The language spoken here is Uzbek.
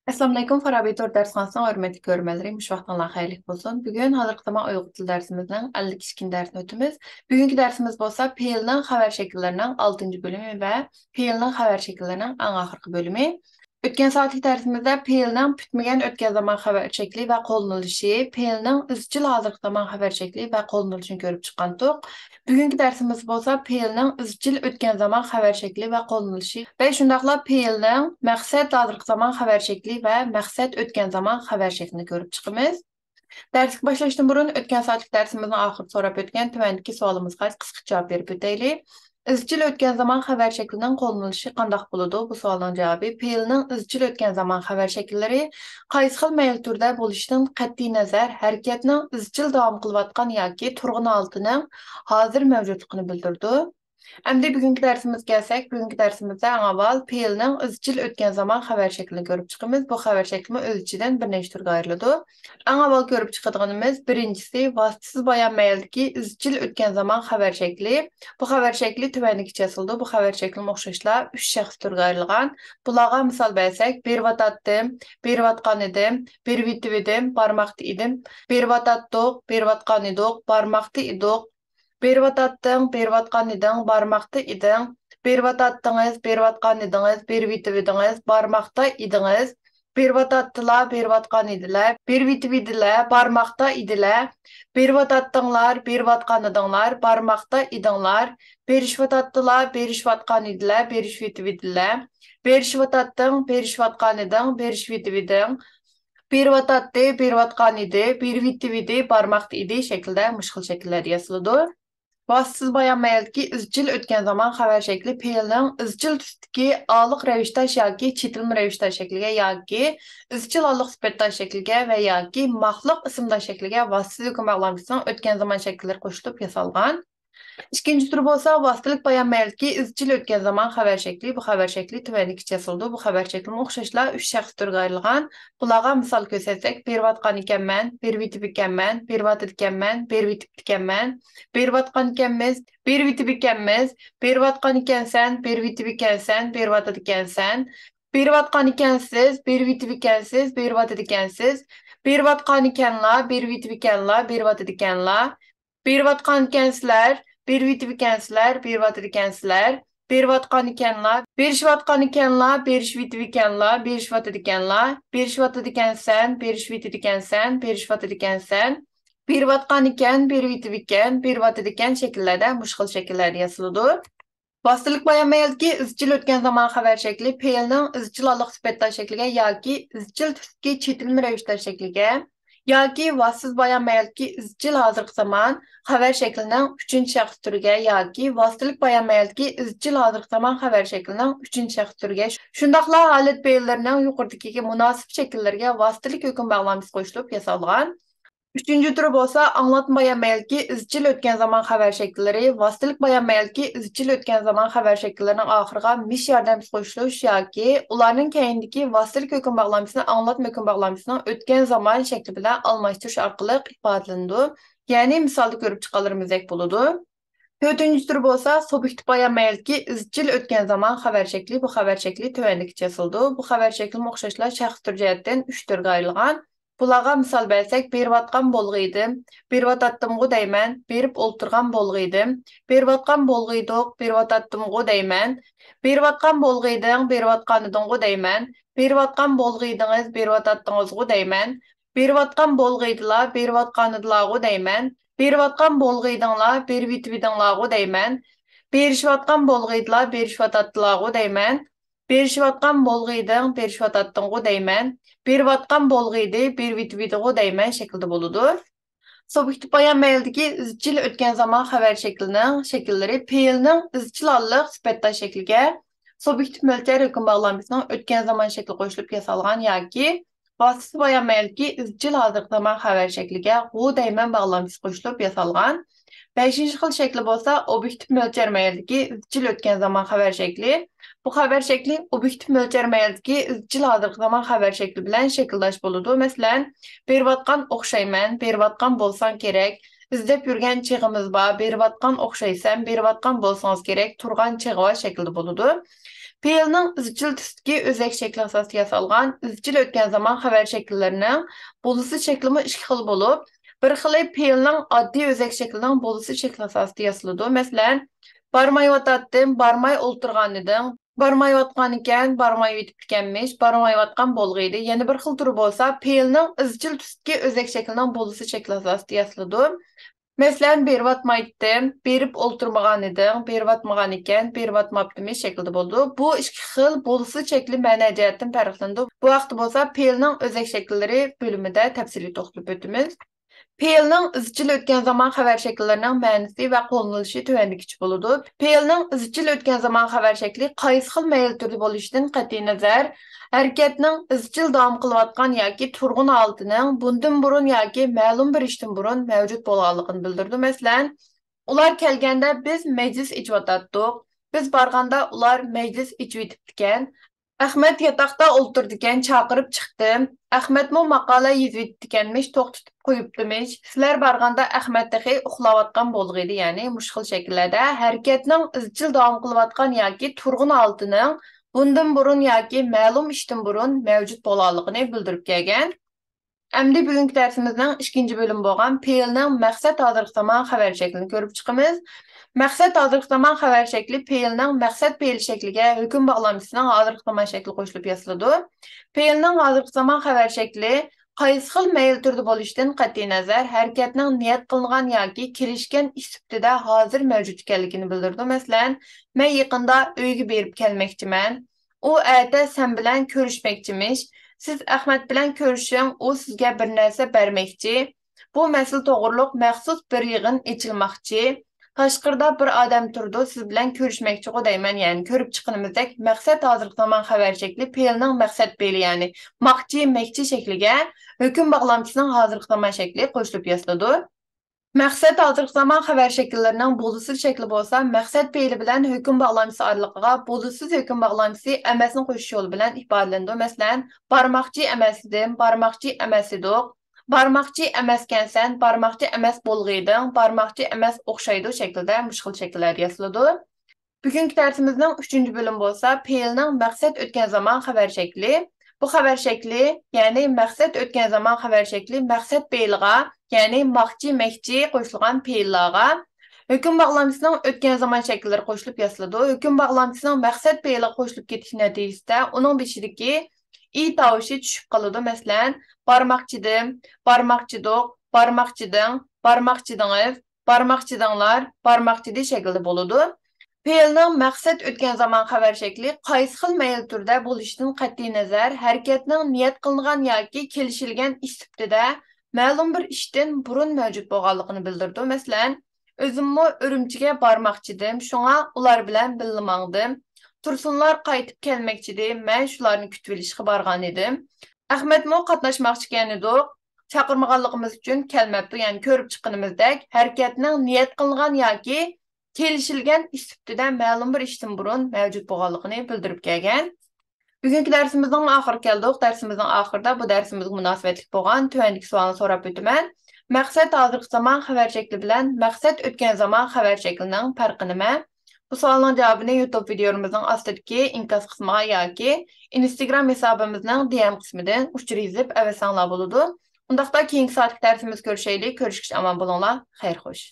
Assalamu alaykum Farabi Tor dersxanasına hörmətli görmələrim. Müş vaxtınla xeyirlik olsun. Bugün hazırlık zaman uyğun dil dərsimizdən 52 dərsini ötümüz. Bugünkü dərsimiz bolsa PL-nin xəbər şəkillərindən 6-cı bölümü və PL-nin xəbər şəkillərindən ən axırkı bölümü. Ötken saatlik dərsimizdə PL-nin bitməyən ötken zaman xəbər şəkli və qolunuluşu, PL-nin izcil hazırlık zaman xəbər şəkli və qolunuluşunu görüb çıxandıq. Bugünkü dərsimiz bolsa PL-nin izcil ötken zaman xəbər şəkli və qolunuluşu və şundaqla PL-nin məqsəd hazırlık zaman xəbər şəkli və məqsəd ötken zaman xəbər şəklini görüb çıxımız. Dərslik başlaşdan burun ötken saatlik dərsimizin axır sorab ötken tüməndiki sualımızға qısqa cavab verib ötəylik. İzcil ötken zaman xəbər şəklinin qolunuluşu qandaq buludu? Bu sualın cavabı PL-nin izcil ötken zaman xəbər şəkilləri qaysı xil məyil türdə buluşdan qəti nəzər hərəkətinin izcil davam qılıbatqan yoki turğun altının hazır mövcudluğunu bildirdi. Əmdi bugünkü dərsimiz gəlsək, bugünkü dərsimizdə ən avval PL-nin izcil ötken zaman xəbər şəklini görüb çıxımız. Bu xəbər şəkli öz içindən bir neçə tür ayrılıdı. Ən avval görüb çıxdığımız birincisi vasitəsiz bayan məyildəki izcil ötken zaman xəbər şəkli. Bu xəbər şəkli tüvənlik çəsildi. Bu xəbər şəklinin oxşaşla 3 şəxs tür ayrılğan. Bulağa misal bəsək, bir vat atdım, bir vatqan idim, bir vitib idim, barmaqdı idim, bir vat atdıq, bir vatqan idik, barmaqdı idik. Bir vat attın, bir vatqan idin, barmaqda idin. Bir vat attınız, bir vatqan idiniz, bir vitib idiniz, barmaqda idiniz. Bir vat attılar, bir vatqan idiler, bir vitib idiler, barmaqda idiler. Bir vat attınlar, bir vatqan idinlar, barmaqda idinlar. Bir iş vat attılar, bir iş vatqan idiler, bir iş vitib idiler. Bir iş vat attın, bir iş vatqan idin, bir iş vitib idin. Bir vat attı, bir vatqan idi, bir vitib idi, barmaqda idi şekilde mışqıl şekillər yazılıdır. Vasıtsız bayan məyildəki izcil ötken zaman xəbər şəkli PL-nin izcil tüstüki alıq rəvişdaş yoki çetilmi rəvişdaş şəkliga yoki izcil alıq sifətdaş şəkliga və yoki maxlıq ismdaş şəkliga vasıtsız hüküm bağlamçısının ötken zaman şəkilləri qoşulub yasalğan. İkinci tür bolsa vasitəlik bayan məyildəki izcil ötken zaman xəbər şəkli. Bu xəbər şəkli tüvənlik çəsildi. Bu xəbər şəklinin oxşaşla 3 şəxs tür ayrılğan. Bulağa misal göstərsək, bir vatqan ikən mən, bir vitib ikən mən, bir vat ikən mən, bir vitib ikən mən, bir vatqan ikənmiz, bir vitib ikənmiz, bir vatqan ikənsən, bir vitib ikənsən, bir vat ikənsən, bir vatqan ikənsiz, bir vitib ikənsiz, bir vat ikənsiz, bir vatqan ikənla, bir vitib ikənla, bir vat ikənla, bir vatqan ikənslər, bir vitib ikənslər, bir vat ikənslər, bir vatqan ikənla, bir şvatqan ikənla, bir şvitib ikənla, bir şvat ikənla, bir şvat ikənsən, bir şvitib ikənsən, bir şvat ikənsən, bir vatqan ikən, bir vitib ikən, bir vat ikən şəkillərdə muşqıl şəkillər yazılıdır. Vasitəlik bayan məyildəki izcil ötken zaman xəbər şəkli PL-nin izcil alıq sifətdaş şəkliga yoki izcil tüstüki çetilmi rəvişdaş şəkliga yoki vasıtsız bayan məyildəki izcil hazırlık zaman xəbər şəklinin 3-cü şəxs türüge yoki vasitəlik bayan məyildəki izcil hazırlık zaman xəbər şəklinin 3-cü şəxs türüge şundaqla halət beyillərinin yuqurdakı münasib şəkillərə vasitəlik hüküm bağlamçısı qoşulub yasalğan. Üçüncü tür bolsa anlatma bayan məyildəki izcil ötken zaman xəbər şəkilləri, vasitəlik bayan məyildəki izcil ötken zaman xəbər şəkillərinin axırğa miş yardımçısı qoşuluş yoki ularının keyindəki vasitəlik hüküm bağlamçısını anlatma hüküm bağlamçısının ötken zaman şəkli bilan almashtırış arqılıq ifadələndi. Yəni misalda görüb çıxalırımız ek buludu. Dördüncü tür bolsa subjektiv bayan məyildəki izcil ötken zaman xəbər şəkli. Bu xəbər şəkli tövəndəki çəsildi. Bu xəbər şəklinin oxşaşla şəxs tür cəhətdən 3 tür ayrılğan. Bulağa misal bərsək, bir vatqan bolğu idim, bir vat attımğı dəymən, berib olturğan bolğu idim, bir vatqan bolğu idiq, bir vat attımğı dəymən, bir vatqan bolğu idin, bir vatqan idinğu dəymən, bir vatqan bolğu idiniz, bir vat attığınızğu dəymən, bir vatqan bolğu idilar, bir vatqan idilağı dəymən, bir vatqan bolğu idinlar, bir vitib idinlağı dəymən, bir şvatqan bolğu idilar, bir şvat attılağı dəymən, bir şvatqan bolğu idin, bir şvat attığınğu dəymən, bir vatqan bolğu idi, bir vitvidiğu dəymən şəkildə buludur. Subjektiv bayan məyildəki izcil ötken zaman xəbər şəklinin şəkilləri PL-nin izcil allıq sifətdaş şəkliga, subjektiv mölçər hüküm bağlamçısının ötken zaman şəkli qoşulub yasalğan yoki vasitəsiz bayan məyildəki izcil hazırlık zaman xəbər şəkliga qu dəymən bağlamçısı qoşulub yasalğan. 5-ci xil şəkli bolsa obyektiv mölçər məyildəki izcil ötken zaman xəbər şəkli. Bu xəbər şəkli obyektiv mölçər məyildəki izcil hazırlık zaman xəbər şəkli bilən şəkildaş buludu. Məsələn, bir vatqan oxşaymən, bir vatqan bolsan gerek, İzdep yürgen çığımız ba, beribatkan okşaysan, beribatkan bolsanız gerek, turgan çığıva şekilde buludu. Peyl'nin izchil tüstki özek şekli asası yasalgan, izchil ötken zaman haber şekillerinin bolusu şeklimi iki xil bolup, bir xili Peyl'nin addi özek şeklinin bolusu şekli asası yasalıdı. Mesela, barmay vatatdım, barmay olturgan edim, barmay vatkan iken, barmay vitip dikenmiş, barmay vatkan bolgıydı. Yeni bir xil turu bolsa, Peyl'nin izchil tüstki özek şeklinin bolusu şekli asası yasalıdı. Mesela berip atmaydım, berip olturmagan edim, berip atmagan iken, berip atmaptım şekilde boldu. Bu iki xil bolusu şekli məna jihatdan farqlandı. Bu vaqt bolsa Peyl'nin özek şekilleri bölümünde təfsili toxtulup ötümüz. Peyl'nin izchil ötken zaman xabar şekillerinin mənisi ve қолlanılışı tövəndikiçi boludu. Peyl'nin izchil ötken zaman xabar şekli qaysı xil meyil türlü boluşdan qat'i nazar, hareketinin izchil davam qılıvatqan yoki turgun altının bundan burun yoki ma'lum bir işten burun mavjud bolganligini bildirdi. Masalan, ular kelganda biz meclis içivatatdiq. Biz barganda ular meclis içivitibdikan. Ahmet yatakta o'ltirdikan, chaqirib chiqdim. Ahmetmo maqola yezibdikanmish, to'xtatib qo'yibdimish. Sizlar borganda Ahmet dahi uxlayotgan bo'lg'idi, ya'ni mushkil shakllarda harakatning izchil davom qilayotgan yoki turg'un oltining bundan burun yoki ma'lum ishdan burun mavjud bo'lganligini bildirib kelgan. Endi bugungi darsimizning ikkinchi bo'limi bo'lgan Peyl'ning maqsad hozirgi zamon xabar shaklini ko'rib chiqamiz. Maqsad hozirgi zaman xabar şekli Peyl'nin maqsad Peyl şekliga hüküm bağlamcısının hozirgi zaman şekli qo'shilib yasaladi. Peyl'nin hozirgi zaman xabar şekli qaysi xil mayl turda bo'lishdan qat'iy nazar harakatning niyat qilingan yoki kelishgan ish sifatida hozir mavjud ekanligini bildirdi. Masalan, men yaqinda uyga berib kelmoqchiman. U erta sen bilan ko'rishmoqchimish. Siz Ahmet bilan ko'rishing, u sizga bir narsa bermoqchi. Bu masala to'g'riliq maxsus bir yig'in ochilmoqchi. Tashqarida bir odam turdi, siz bilan ko'rishmoqchi deyman, ya'ni ko'rib chiqqanimizdek maqsad hozirgi zamon xabar shakli Peyl'ning maqsad Peyl, ya'ni maqchi mekchi shakliga hukm bog'lamchisining hozirgi zamon shakli qo'shilib yasaladi. Maqsad hozirgi zamon xabar shakllarining bo'lsiz shakli bo'lsa, maqsad Peyl bilan hukm bog'lamchisi oraliqiga bo'lsiz hukm bog'lamchisi emasni qo'shish yo'li bilan ifodalandi. Masalan, barmoqchi emas edim, barmoqchi emas edik. Barmoqchi emaskansan, barmoqchi emas bo'lg'iding, barmoqchi emas o'xshaydi shaklida mushkil shakllar yasaladi. Bugungi darsimizning 3-bölüm bo'lsa, Peyl'ning maqsad o'tgan zamon xabar shakli. Bu xabar shakli, ya'ni maqsad o'tgan zamon xabar shakli maqsad Peyl'ga, ya'ni maqchi mekchi qo'shilgan Peyl'larga hukm bog'lamchisining o'tgan zamon shakllari qo'shilib yasaladi. Hukm bog'lamchisining maqsad Peyl'ga qo'shilib ketish natijasida uning beshidagi i tovushi tushib qoladi. Masalan, barmoqchidim, barmoqchidiq, barmoqchiding, barmoqchidingiz, barmoqchidinglar, barmoqchidi shaklida bo'ladi. Peyl'ning maqsad o'tgan zamon xabar shakli qaysi xil mayl turda bo'lishdan qat'iy nazar harakatning niyat qilingan yoki kelishilgan ish sifatida ma'lum bir ishdan burun mavjud bo'lganligini bildirdi. Masalan, o'zimmo Urumchiga bormoqchidim, shunga ular bilan birga mangdim. Tursunlar qaytib kelmoqchidi, men shularni kutib olishga borgan edim. Ahmetmo qatnashmoqchi ekan edik. Chaqirmaganligimiz uchun kelmabdi, ya'ni ko'rib chiqqanimizdek harakatning niyat qilingan yoki kelishilgan ish sifatida ma'lum bir ishdan burun mavjud bo'lganligini bildirib kelgan. Bugungi darsimizning oxiriga keldik. Darsimizning oxirida bu darsimizga munosabatli bo'lgan tuvandagi savolni so'rab o'taman. Maqsad hozirgi zamon xabar shakli bilan maqsad o'tgan zamon xabar shaklining farqi nima? Bu savolning javobini YouTube videomizning ostidagi inkas qismiga yoki Instagram hisobimizning DM qismidan uchirib avasanglar bo'ladi. Undaqda keyingi soatlik darsimiz ko'rishaylik. Ko'rishgacha omon bo'linglar. Xayr xo'sh.